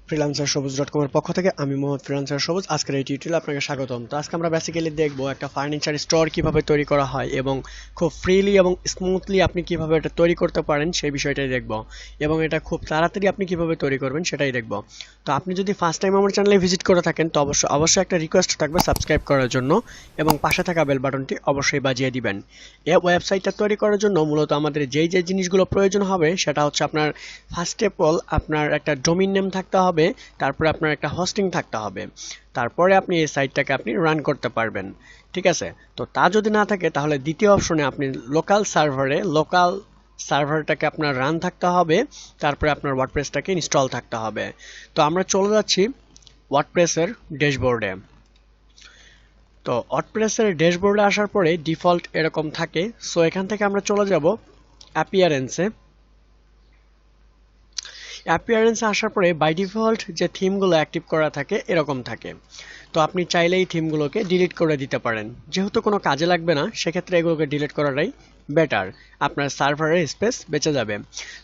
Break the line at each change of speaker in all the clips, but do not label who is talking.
Freelancer সবুজ.com এর পক্ষ থেকে আমি মোহাম্মদ ফ্রিল্যান্সার সবুজ। আজকের এই টিউটোরিয়ালে আপনাকে স্বাগতম। তো আজকে আমরা বেসিক্যালি দেখব একটা ফার্নিচার স্টোর কিভাবে তৈরি করা হয় এবং খুব ফ্রিলি এবং স্মুথলি আপনি কিভাবে এটা তৈরি করতে পারেন সেই বিষয়টাই দেখব, এবং এটা খুব তাড়াতাড়ি আপনি কিভাবে তৈরি করবেন সেটাই দেখব। তো আপনি যদি ফার্স্ট টাইম আমার চ্যানেলে ভিজিট করে থাকেন তো অবশ্যই একটা রিকোয়েস্ট থাকবে সাবস্ক্রাইব করার জন্য, এবং পাশে থাকা বেল বাটনটি অবশ্যই বাজিয়ে দিবেন। এই ওয়েবসাইটটা তৈরি করার জন্য মূলত আমাদের যেই জিনিসগুলো প্রয়োজন হবে সেটা হচ্ছে আপনার ফার্স্ট অফ অল আপনার একটা ডোমেইন নেম থাকতে হবে, তারপরে আপনার একটা হোস্টিং থাকতে হবে, তারপরে আপনি এই সাইটটাকে আপনি রান করতে পারবেন। ঠিক আছে? তো তা যদি না থাকে তাহলে দ্বিতীয় অপশনে আপনি লোকাল সার্ভারটাকে আপনার রান থাকতে হবে, তারপরে আপনার ওয়ার্ডপ্রেসটাকে ইনস্টল থাকতে হবে। তো আমরা চলে যাচ্ছি ওয়ার্ডপ্রেসের ড্যাশবোর্ডে। তো ওয়ার্ডপ্রেসের ড্যাশবোর্ডে আসার পরে ডিফল্ট এরকম থাকে। সো এখান থেকে আমরা চলে যাব অ্যাপিয়ারেন্সে। অ্যাপিয়ারেন্সে আসার পরে বাই ডিফল্ট যে থিমগুলো অ্যাক্টিভ করা থাকে এরকম থাকে। তো আপনি চাইলে এই থিমগুলোকে ডিলিট করে দিতে পারেন, যেহেতু কোনো কাজে লাগবে না সেক্ষেত্রে এগুলোকে ডিলিট করাটাই বেটার, আপনার সার্ভারের স্পেস বেঁচে যাবে।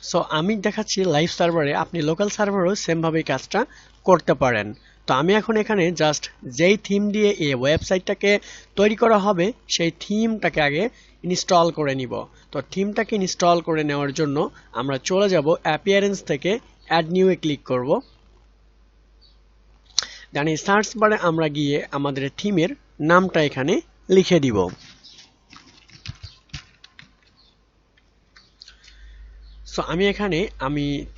সো আমি দেখাচ্ছি লাইভ সার্ভারে, আপনি লোকাল সার্ভারেও সেমভাবেই কাজটা করতে পারেন। তো আমি এখন এখানে জাস্ট যেই থিম দিয়ে এই ওয়েবসাইটটাকে তৈরি করা হবে সেই থিমটাকে আগে ইনস্টল করে নিব। তো থিমটাকে ইনস্টল করে নেওয়ার জন্য আমরা চলে যাব অ্যাপিয়ারেন্স থেকে অ্যাড নিউ এ ক্লিক করব। জানি সার্চ বারে আমরা গিয়ে আমাদের থিমের নামটা এখানে লিখে দিব। সো আমি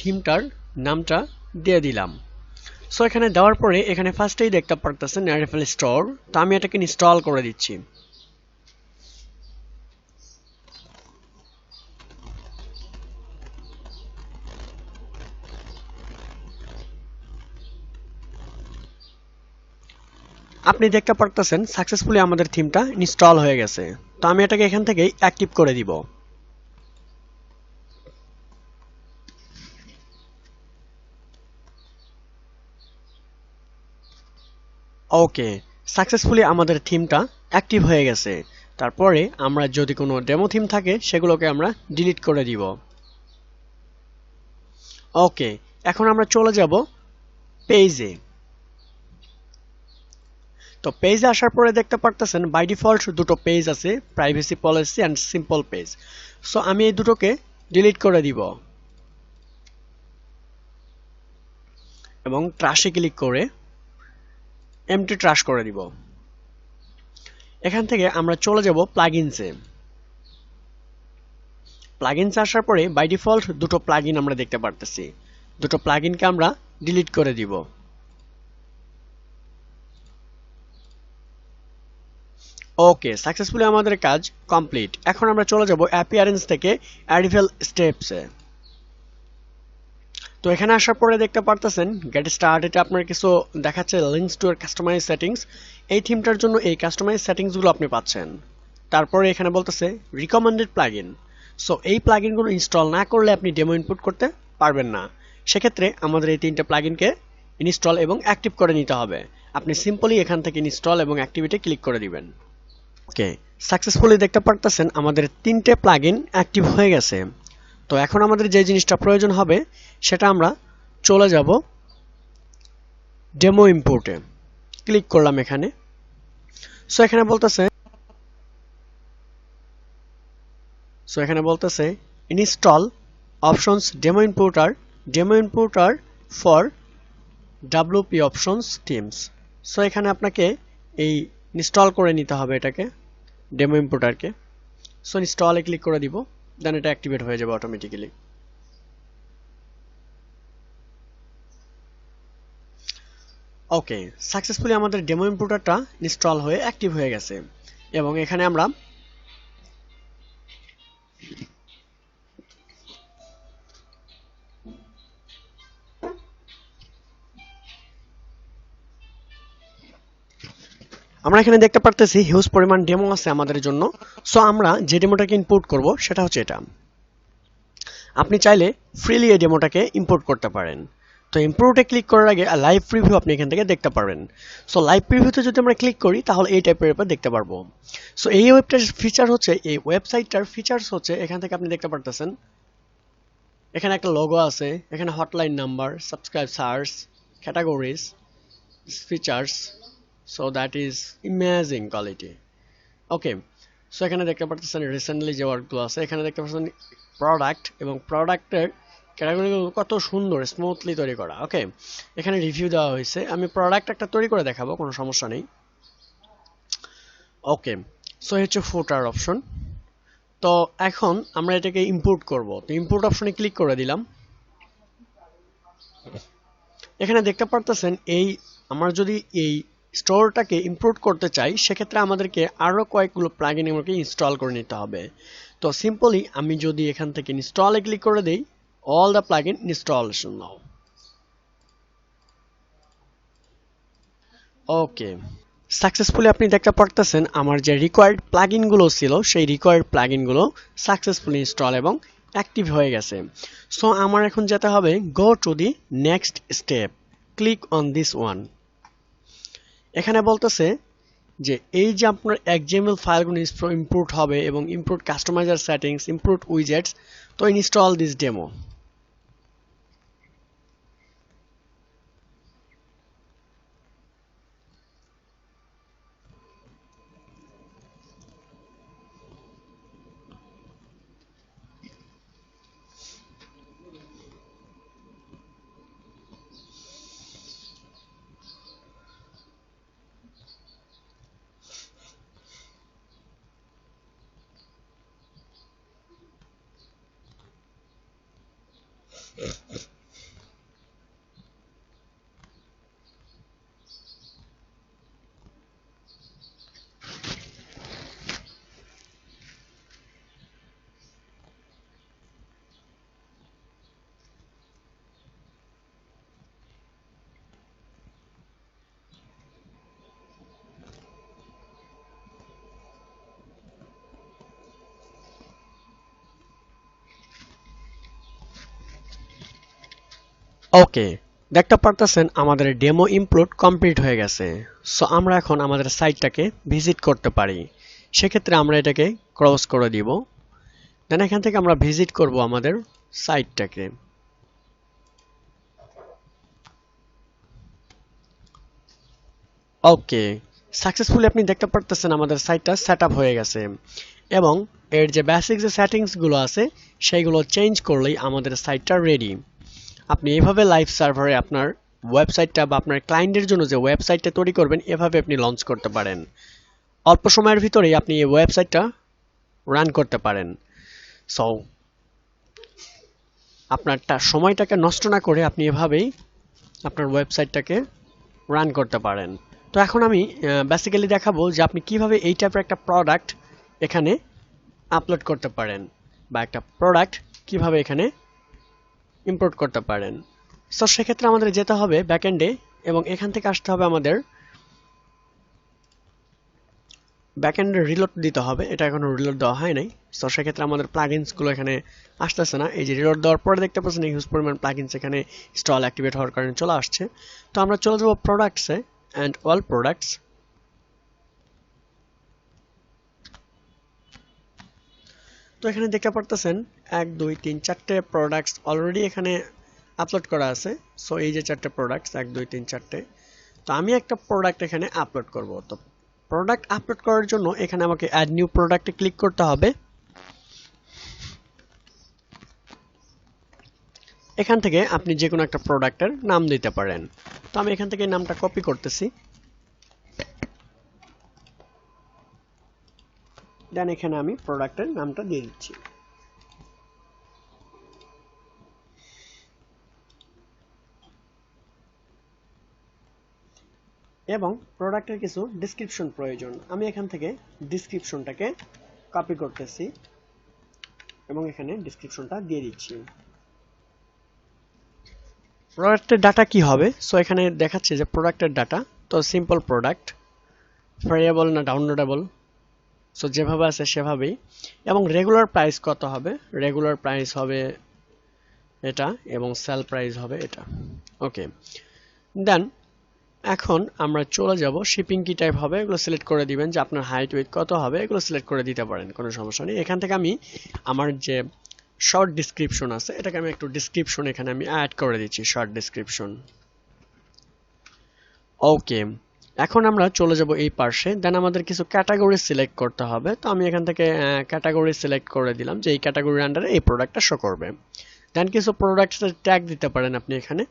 থিমটার নামটা দিয়ে দিলাম। সো এখানে দেওয়ার পরে এখানে ফার্স্টেই দেখতে পারতেছেন রেফেল স্টোর। তো আমি এটাকে ইনস্টল করে দিচ্ছি। আপনি দেখতে পারতেছেন সাকসেসফুলি আমাদের থিমটা ইনস্টল হয়ে গেছে। তো আমি এটাকে এখান থেকেই অ্যাক্টিভ করে দিব। ওকে, সাকসেসফুলি আমাদের থিমটা অ্যাক্টিভ হয়ে গেছে। তারপরে আমরা যদি কোনো ডেমো থিম থাকে সেগুলোকে আমরা ডিলিট করে দিব। ওকে, এখন আমরা চলে যাব পেজে। তো পেজে আসার পরে দেখতে পারতেছেন বাই ডিফল্ট দুটো পেজ আছে, privacy policy and simple page. So আমি এই দুটোকে ডিলিট করে দিব এবং ট্রাশে ক্লিক করে এমটি ট্রাশ করে দিব। এখান থেকে আমরা চলে যাব প্লাগইনসে। প্লাগইনসে আসার পরে বাই ডিফল্ট দুটো প্লাগইন আমরা দেখতে পারতেছি, দুটো প্লাগইনকে আমরা ডিলিট করে দিব। ওকে, সাকসেসফুলি আমাদের কাজ কমপ্লিট। এখন আমরা চলে যাব অ্যাপিয়ারেন্স থেকে অ্যাডিভেল স্টেপসে। তো এখানে আসার পরে দেখতে পারতেছেন গেট স্টার্টেড আপনার কিছু দেখাচ্ছে লিঙ্কস টু কাস্টমাইজ সেটিংস। এই থিমটার জন্য এই কাস্টমাইজ সেটিংসগুলো আপনি পাচ্ছেন। তারপরে এখানে বলতেছে রিকমেন্ডেড প্লাগইন। সো এই প্লাগইনগুলো ইনস্টল না করলে আপনি ডেমো ইনপুট করতে পারবেন না। সেক্ষেত্রে আমাদের এই তিনটে প্লাগইনকে ইনস্টল এবং অ্যাক্টিভ করে নিতে হবে। আপনি সিম্পলি এখান থেকে ইনস্টল এবং অ্যাক্টিভিটি ক্লিক করে দিবেন। ওকে, সাকসেসফুলি দেখতে পারতেছেন আমাদের তিনটে প্লাগইন অ্যাক্টিভ হয়ে গেছে। তো এখন আমাদের যে জিনিসটা প্রয়োজন হবে সেটা আমরা চলে যাব ডেমো ইম্পোর্টে। ক্লিক করলাম এখানে। সো এখানে বলতেছে install options demo importer for WP options teams. So এখানে আপনাকে এই ইনস্টল করে নিতে হবে এটাকে, ডেমো ইম্পোর্টারকে। সো ইনস্টলে ক্লিক করে দিব, দেন এটা অ্যাক্টিভেট হয়ে যাবে অটোমেটিক্যালি। ওকে, সাকসেসফুলি আমাদের ডেমো ইম্পোর্টারটা ইনস্টল হয়ে অ্যাক্টিভ হয়ে গেছে। এবং এখানে আমরা এখানে দেখতে পারতেছি হিউজ পরিমাণ ডেমো আছে আমাদের জন্য। সো আমরা যে ডেমোটাকে ইম্পোর্ট করব সেটা হচ্ছে এটা। আপনি চাইলে ফ্রিলি এই ডেমোটাকে ইম্পোর্ট করতে পারেন। তো ইম্পোর্টে ক্লিক করার আগে লাইভ প্রিভিউ আপনি এখান থেকে দেখতে পারবেন। সো লাইভ প্রিভিউতে যদি আমরা ক্লিক করি তাহলে এই টাইপের ব্যাপার দেখতে পারবো। সো এই ওয়েবসাইটটার ফিচার্স হচ্ছে এখান থেকে আপনি দেখতে পারতেছেন এখানে একটা লোগো আছে, এখানে hotline number, subscribe search, categories, features, so that is amazing quality. Okay, so এখানে দেখতে পাচ্ছেন রিসেন্টলি যে ওয়ার্কগুলো আছে, এখানে দেখতে পাচ্ছেন প্রোডাক্ট এবং প্রোডাক্টের ক্যাটাগরিগুলো কত সুন্দর স্মুথলি তৈরি করা। ওকে, এখানে রিভিউ দেওয়া হয়েছে, আমি প্রোডাক্ট একটা তৈরি করে দেখাবো, কোনো সমস্যা নেই। ওকে, সো হচ্ছে ফুটার অপশন। তো এখন আমরা এটাকে ইম্পোর্ট করব, তো ইম্পোর্ট অপশনে ক্লিক করে দিলাম। এখানে দেখতে পারতেছেন এই আমরা যদি এই স্টোরটাকে ইম্পোর্ট করতে চাই, সেক্ষেত্রে আমাদেরকে আরো কয়েকগুলো প্লাগইন আমাকে ইনস্টল করে নিতে হবে। তো সিম্পলি আমি যদি এখান থেকে ইনস্টলে ক্লিক করে দেই, all the plugin installation now. Okay, successfully আপনি দেখতে পারতেছেন আমার যে রিকোয়ার্ড প্লাগইনগুলো ছিল, সেই রিকোয়ার্ড প্লাগইনগুলো সাকসেসফুলি ইনস্টল এবং অ্যাক্টিভ হয়ে গেছে। সো আমার এখন যেতে হবে go to the next step, click on this one. এখানে বলতেছে যে এই যে আপনার XML ফাইলগুলো ইম্পোর্ট হবে এবং import customiser settings, import widgets, তো ইনস্টল দিস ডেমো। ওকে, দেখতে পারতেছেন আমাদের ডেমো ইমপ্লোড কমপ্লিট হয়ে গেছে। সো আমরা এখন আমাদের সাইটটাকে ভিজিট করতে পারি। সেক্ষেত্রে আমরা এটাকে ক্রস করে দিব, দেন এখান থেকে আমরা ভিজিট করব আমাদের সাইটটাকে। ওকে, সাকসেসফুলি আপনি দেখতে পারতেছেন আমাদের সাইটটা সেট আপ হয়ে গেছে এবং এর যে বেসিক যে সেটিংসগুলো আছে সেইগুলো চেঞ্জ করলেই আমাদের সাইটটা রেডি। আপনি এভাবে লাইভ সার্ভারে আপনার ওয়েবসাইটটা বা আপনার ক্লায়েন্টের জন্য যে ওয়েবসাইটটা তৈরি করবেন, এভাবে আপনি লঞ্চ করতে পারেন। অল্প সময়ের ভিতরেই আপনি এই ওয়েবসাইটটা রান করতে পারেন। সো আপনার সময়টাকে নষ্ট না করে আপনি এভাবেই আপনার ওয়েবসাইটটাকে রান করতে পারেন। তো এখন আমি বেসিক্যালি দেখাবো যে আপনি কিভাবে এই টাইপের একটা প্রোডাক্ট এখানে আপলোড করতে পারেন বা একটা প্রোডাক্ট কিভাবে এখানে ইম্পোর্ট করতে পারেন। সো সেক্ষেত্রে আমাদের যেতে হবে ব্যাকএন্ডে এবং এখান থেকে আসতে হবে আমাদের ব্যাকএন্ডে রিলোড দিতে হবে। এটা এখনো রিলোড দেওয়া হয় নাই। সো সেক্ষেত্রে আমাদের প্লাগইনসগুলো এখানে আসতেছে না। এই যে রিলোড দেওয়ার পরে দেখতে পাচ্ছেন হিউজ পরিমাণ প্লাগইনস এখানে ইনস্টল অ্যাক্টিভেট হওয়ার কারণে চলে আসছে। তো আমরা চলে যাব প্রোডাক্টসে অ্যান্ড অল প্রোডাক্টস। তো এখানে দেখতে পারতেছেন 1 2 3 4টে প্রোডাক্টস অলরেডি এখানে আপলোড করা আছে। সো এই যে 4টে প্রোডাক্টস 1 2 3 4টে। তো আমি একটা প্রোডাক্ট এখানে আপলোড করব। তো প্রোডাক্ট আপলোড করার জন্য এখানে আমাকে অ্যাড নিউ প্রোডাক্টে ক্লিক করতে হবে। এখান থেকে আপনি যে কোনো একটা প্রোডাক্টের নাম দিতে পারেন। তো আমি এখান থেকে নামটা কপি করতেছি, দেন এখানে আমি প্রোডাক্টের নামটা দিয়ে দিচ্ছি। এবং প্রোডাক্টের কিছু ডেসক্রিপশন প্রয়োজন, আমি এখান থেকে ডেসক্রিপশনটাকে কপি করতেছি এবং এখানে ডেসক্রিপশনটা দিয়ে দিচ্ছি। প্রোডাক্টের ডাটা কি হবে? সো এখানে দেখাচ্ছে যে প্রোডাক্টের ডাটা, তো সিম্পল প্রোডাক্ট, ভেরিয়েবল না ডাউনলোডেবল, সো যেভাবে আছে সেভাবেই। এবং রেগুলার প্রাইস কত হবে? রেগুলার প্রাইস হবে এটা এবং সেল প্রাইস হবে এটা। ওকে, দেন এখন আমরা চলে যাব শিপিং কি টাইপ হবে এগুলো সিলেক্ট করে দিবেন, যে আপনার হাইট উইথ কত হবে এগুলো সিলেক্ট করে দিতে পারেন, কোনো সমস্যা নেই। এখান থেকে আমি আমার যে শর্ট ডেসক্রিপশন আছে এটাকে আমি একটু ডেসক্রিপশন এখানে আমি অ্যাড করে দিচ্ছি, শর্ট ডেসক্রিপশন। ওকে, এখন আমরা চলে যাব এই পাশে। দেন আমাদের কিছু ক্যাটাগরি সিলেক্ট করতে হবে। তো আমি এখান থেকে ক্যাটাগরি সিলেক্ট করে দিলাম যে এই ক্যাটাগরির আন্ডারে এই প্রোডাক্টটা শো করবে। দেন কিছু প্রোডাক্টের ট্যাগ দিতে পারেন আপনি এখানে,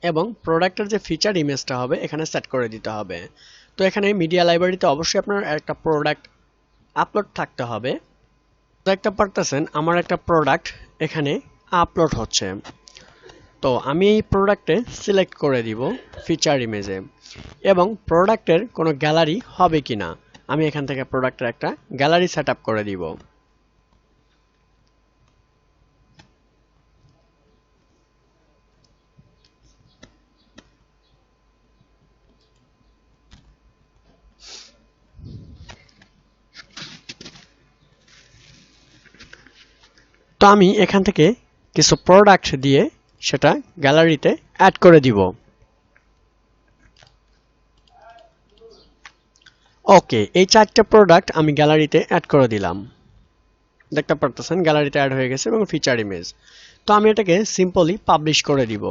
এবং প্রোডাক্টের যে ফিচার ইমেজটা হবে এখানে সেট করে দিতে হবে। তো এখানে মিডিয়া লাইব্রেরিতে অবশ্যই আপনার একটা প্রোডাক্ট আপলোড থাকতে হবে। দেখতে পারতেছেন আমার একটা প্রোডাক্ট এখানে আপলোড হচ্ছে। তো আমি এই প্রোডাক্টে সিলেক্ট করে দিব ফিচার ইমেজে, এবং প্রোডাক্টের কোনো গ্যালারি হবে কিনা আমি এখান থেকে প্রোডাক্টের একটা গ্যালারি সেট আপ করে দিব। তো আমি এখান থেকে কিছু প্রোডাক্ট দিয়ে সেটা গ্যালারিতে অ্যাড করে দিব। ওকে, এই 4টা প্রোডাক্ট আমি গ্যালারিতে অ্যাড করে দিলাম। দেখতে পারতেছেন গ্যালারিতে অ্যাড হয়ে গেছে এবং ফিচার ইমেজ। তো আমি এটাকে সিম্পলি পাবলিশ করে দিব।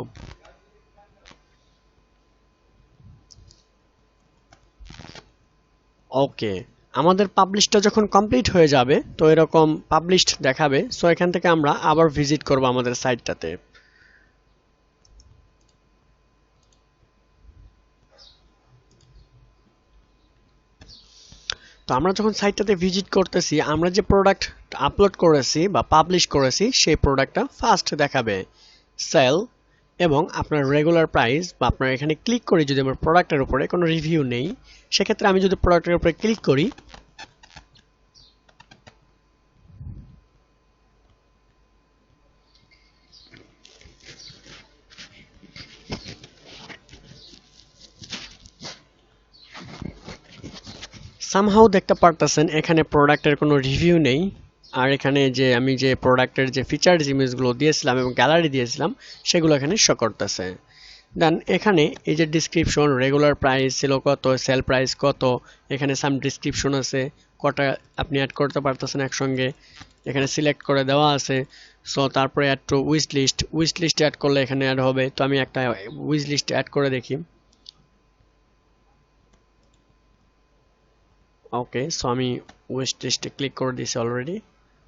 ওকে, আমাদের পাবলিশটা যখন কমপ্লিট হয়ে যাবে তো এরকম পাবলিশড দেখাবে। সো এখান থেকে আমরা আবার ভিজিট করব আমাদের সাইটটাতে। তো আমরা যখন সাইটটাতে ভিজিট করতেছি, আমরা যে প্রোডাক্ট আপলোড করেছি বা পাবলিশ করেছি সেই প্রোডাক্টটা ফার্স্ট দেখাবে সেল, এবং আপনার রেগুলার প্রাইস, বা আপনার এখানে ক্লিক করি যদি আমার প্রোডাক্টের উপরে কোনো রিভিউ নেই, সেক্ষেত্রে আমি যদি প্রোডাক্টের উপরে ক্লিক করি, সামহাউ দেখতে পারতেছেন এখানে প্রোডাক্টের কোনো রিভিউ নেই। আর এখানে যে আমি যে প্রোডাক্টের যে ফিচার্স ইমেজগুলো দিয়েছিলাম এবং গ্যালারি দিয়েছিলাম সেগুলো এখানে শো করতেছে। দেন এখানে এই যে ডিসক্রিপশন, রেগুলার প্রাইস ছিল কত, সেল প্রাইস কত, এখানে সাম ডিসক্রিপশন আছে, কটা আপনি অ্যাড করতে পারতেছেন একসঙ্গে এখানে সিলেক্ট করে দেওয়া আছে। সো তারপরে add to wish list, wish list add করলে এখানে অ্যাড হবে। তো আমি একটা উইশ লিস্ট অ্যাড করে দেখি। ওকে, সো আমি উইশ লিস্টে ক্লিক করে দিয়েছি অলরেডি।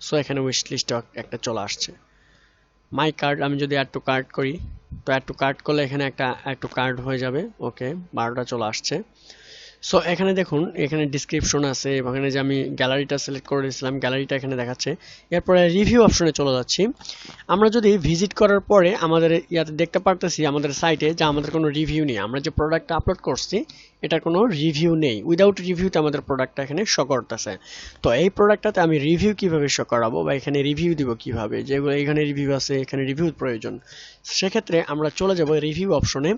সো এখানে উইশ লিস্টে একটা চলে আসছে। মাই কার্ড আমি যদি অ্যাড টু কার্ট করি, তো অ্যাড টু কার্ট করলে এখানে একটা অ্যাড টু কার্ট হয়ে যাবে। ওকে, 12টা চলে আসছে। সো এখানে দেখুন এখানে ডিসক্রিপশন আছে, এবং এখানে যে আমি গ্যালারিটা সিলেক্ট করে দিয়েছিলাম গ্যালারিটা এখানে দেখাচ্ছে। এরপরে রিভিউ অপশনে চলে যাচ্ছি। আমরা যদি ভিজিট করার পরে আমাদের ইয়াতে দেখতে পারতেছি আমাদের সাইটে যে আমাদের কোনো রিভিউ নেই, আমরা যে প্রোডাক্টটা আপলোড করছি এটার কোনো রিভিউ নেই। উইদাউট রিভিউতে আমাদের প্রোডাক্টটা এখানে শো করতেছে। তো এই প্রোডাক্টটাতে আমি রিভিউ কিভাবে শো করাবো, বা এখানে রিভিউ দিব কিভাবে, যেগুলো এখানে রিভিউ আছে এখানে রিভিউ প্রয়োজন, সেক্ষেত্রে আমরা চলে যাব রিভিউ অপশনে,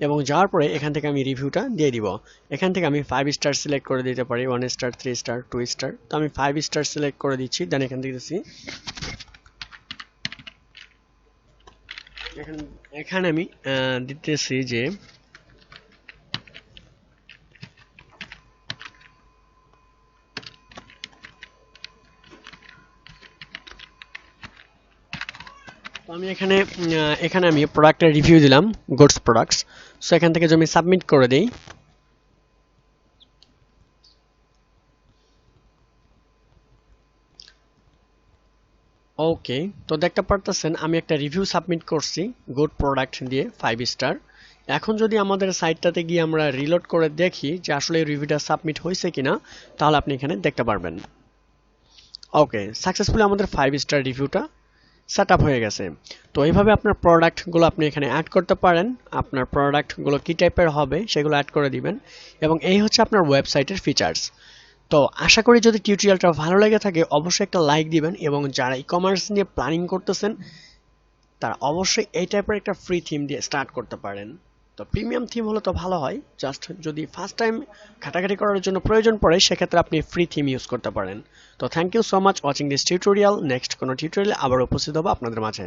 এবং যাওয়ার পরে এখান থেকে আমি রিভিউটা দিয়ে দিব। এখান থেকে আমি 5 স্টার সিলেক্ট করে দিতে পারি, 1 স্টার, 3 স্টার, 2 স্টার। তো আমি 5 স্টার সিলেক্ট করে দিচ্ছি। দেন এখান থেকে দিচ্ছি, এখানে আমি দিতেছি যে তো আমি এখানে আমি প্রোডাক্টের রিভিউ দিলাম, গুডস প্রোডাক্টস। সো এখান থেকে যদি আমি সাবমিট করে দেই, ওকে, তো দেখতে পারতেছেন আমি একটা রিভিউ সাবমিট করছি গুড প্রোডাক্ট দিয়ে 5 স্টার। এখন যদি আমাদের সাইটটাতে গিয়ে আমরা রিলোড করে দেখি যে আসলে রিভিউটা সাবমিট হয়েছে কিনা, তাহলে আপনি এখানে দেখতে পারবেন। ওকে, সাকসেসফুলি আমাদের 5 স্টার রিভিউটা সেট আপ হয়ে গেছে। তো এইভাবে আপনার প্রোডাক্টগুলো আপনি এখানে অ্যাড করতে পারেন। আপনার প্রোডাক্টগুলো কী টাইপের হবে সেগুলো অ্যাড করে দিবেন, এবং এই হচ্ছে আপনার ওয়েবসাইটের ফিচার্স। তো আশা করি যদি টিউটোরিয়ালটা ভালো লেগে থাকে অবশ্যই একটা লাইক দিবেন, এবং যারা ই কমার্স নিয়ে প্ল্যানিং করতেছেন তারা অবশ্যই এই টাইপের একটা ফ্রি থিম দিয়ে স্টার্ট করতে পারেন। তো প্রিমিয়াম থিম হলে তো ভালো হয়, জাস্ট যদি ফার্স্ট টাইম ঘাটাঘাটি করার জন্য প্রয়োজন পড়ে সেক্ষেত্রে আপনি ফ্রি থিম ইউজ করতে পারেন। তো thank you so much watching this tutorial. Next কোনো টিউটোরিয়ালে আবার উপস্থিত হবো আপনাদের মাঝে।